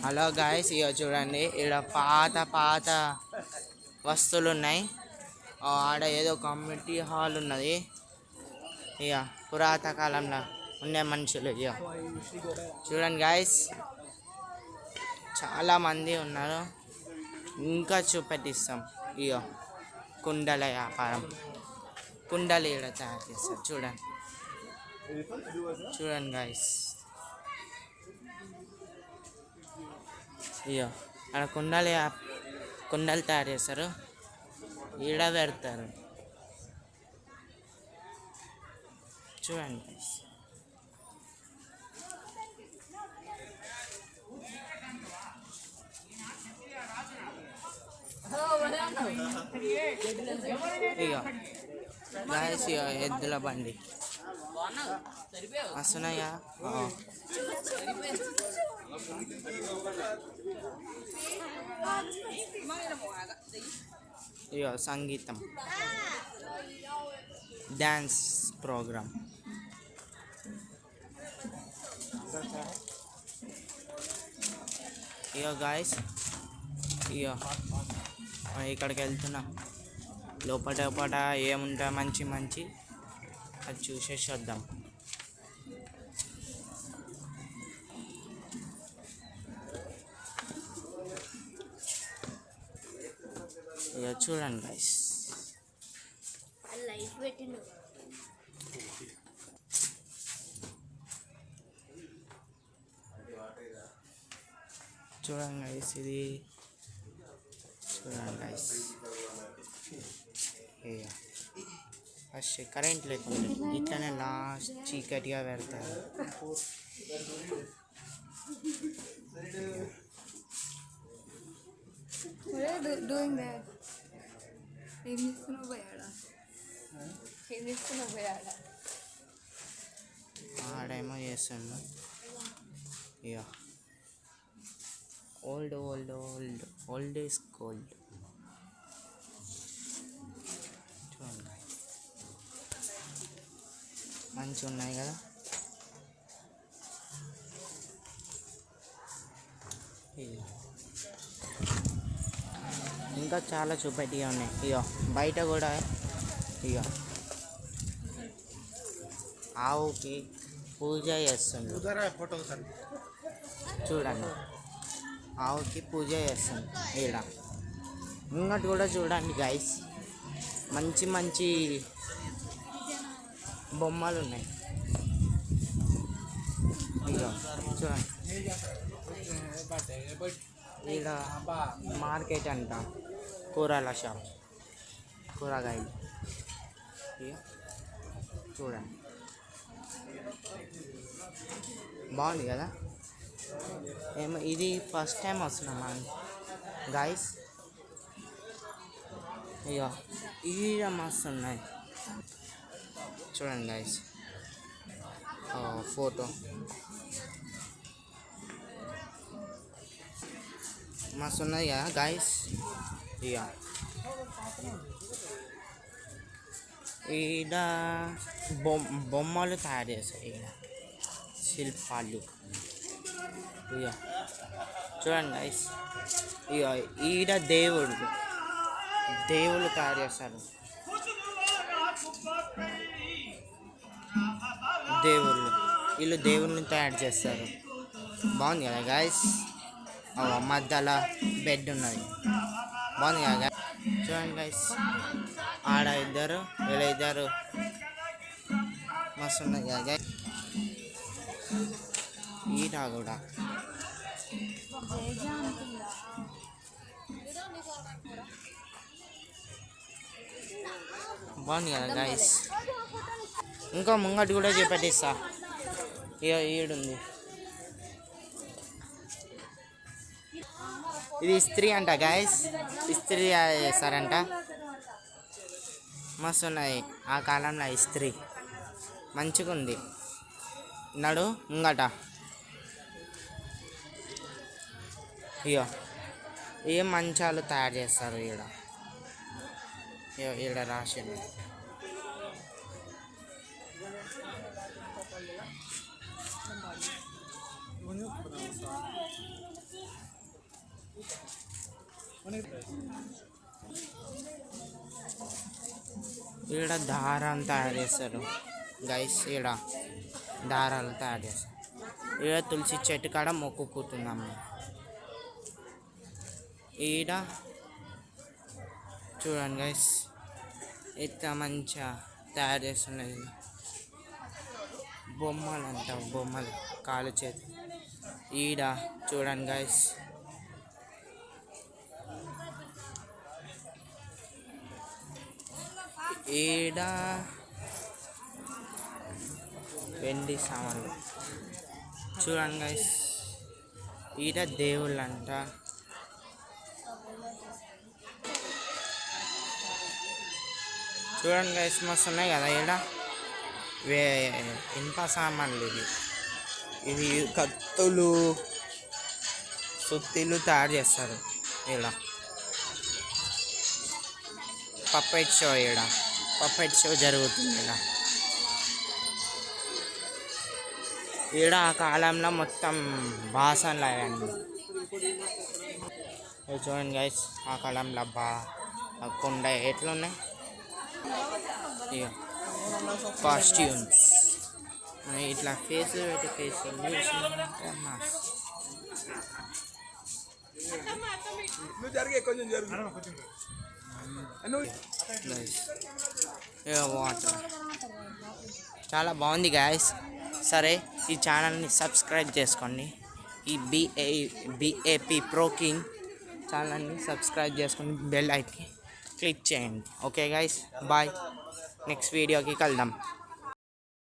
Hello guys, ఇక చూడండి ఇక్కడ పాత పాత వస్తువులు ఉన్నాయి. ఆడ ఏదో కమ్యూనిటీ హాల్ ఉన్నది. ఇక పురాతన కాలంలో ఉండే మనుషులు ఇక చూడండి గాయస్, చాలా మంది ఉన్నారు. ఇంకా చూపెట్టిస్తాం. ఇక కుండల వ్యాపారం, కుండలు ఇక్కడ తయారు చేస్తారు. చూడండి చూడండి గాయస్, ఇక అక్కడ కుండలు తయారు చేస్తారు, ఈడ పెడతారు. చూడండి guys. ఇక గాయస్, ఇక ఎద్దుల బండి వస్తున్నాయా. ఇక సంగీతం, డ్యాన్స్ ప్రోగ్రామ్. ఇక గాయస్, ఇక ఇక్కడికి వెళ్తున్నాం. లోపల ఏముంటా మంచి మంచి అది చూసేసి వద్దాం. ఇక చూడండి గైస్, చూడండి గైస్, ఇది చూడండి గైస్. ఫస్ట్ కరెంట్ లేకుండా ఇట్లనే లాస్ట్ చీకటిగా పెడతారు. ఆడేమో చేస్తుండు. ఇక old old old old is gold. చూడండి మంచిగా ఉన్నాయి కదా. ఇంకా చాలా చూపెట్టిగా ఉన్నాయి. ఇక బయట కూడా ఇక ఆవుకి పూజ చేస్తుంది. చూడండి, ఆవుకి పూజ చేస్తుంది. ఈడ ముంగటి కూడా చూడండి గైస్, మంచి మంచి బొమ్మలు ఉన్నాయి. ఇక చూడండి, ఈడ మార్కెట్ అంట, కూరల షాప్, కూరగాయలు. ఇక చూడండి, బాగుంది కదా. ఏమో ఇది ఫస్ట్ టైం వస్తున్నామా గాయస్. ఇక ఈడ మస్తు ఉన్నాయి. చూడండి గాయస్, ఫోటో మస్తు ఉన్నది కదా గాయస్. ఇక ఈడ బొమ్మలు తయారు చేస్తారు, ఈడ శిల్పాలు. ఇక చూడండి గైస్, ఇక ఈడ దేవుళ్ళు తయారు చేస్తారు. వీళ్ళు దేవుళ్ళని తయారు చేస్తారు. బాగుంది కదా గాయస్. మధ్యలో బెడ్ ఉన్నది, బాగుంది కదా గాయస్. చూడండి గైస్, ఆడ ఇద్దరు, వీళ్ళ ఇద్దరు, మస్తు ఉన్నది కదా గైస్. ఈడ కూడా బాగుంది కదా గైస్. ఇంకా ముంగటి కూడా చూపెట్టిస్తా. ఈడుంది, ఇది ఇస్త్రీ అంట గైస్. ఇస్త్రీ చేస్తారంట, మస్తు ఉన్నది. ఆ కాలంలో ఇస్త్రీ మంచిగా ఉంది. నడు ముంగట. ఇక ఏం మంచాలు తయారు చేస్తారు ఈడ రాసింది. ఈడ దారం తయారు చేస్తారు గైస్. ఈడ దారాలు తయారు చేస్తారు. ఈడ తులసి చెట్టు కాడ మొక్కుకుంటున్నాము. ఈడ చూడండి గైస్, ఎంత మంచిగా తయారు చేస్తున్నది. బొమ్మలు అంట, బొమ్మలు కాలు చేతి. ఈడ చూడండి గైస్, ఈడ వెండి సామాన్లు చూడండి గైస్. ఈడ దేవుళ్ళు అంట. చూడండి గైస్, మస్తు ఉన్నాయి కదా. ఈడ ఇనుప సామాన్లు ఇవి కత్తులు, సుత్తిలు తయారు చేస్తారు. ఇలా పప్పెట్ షో, ఈడ పప్పెట్ షో జరుగుతుంది. ఈడ ఆ కాలంలో మొత్తం బాసనలు అవన్నీ. చూడండి గైస్, ఆ కాలంలో కుండ ఎట్లున్నాయి. ఇక కాస్ట్యూమ్స్ ఇట్లా ఫేస్ పెట్టి ఫేషియల్ వాటర్ చాలా బాగుంది గాయస్. సరే, ఈ ఛానల్ని సబ్స్క్రైబ్ చేసుకోండి. ఈ BAP Pro King ఛానల్ని సబ్స్క్రైబ్ చేసుకొని బెల్ ఐకాన్ క్లిక్ చేయండి. Okay guys, bye. నెక్స్ట్ వీడియోకి కలుద్దాం.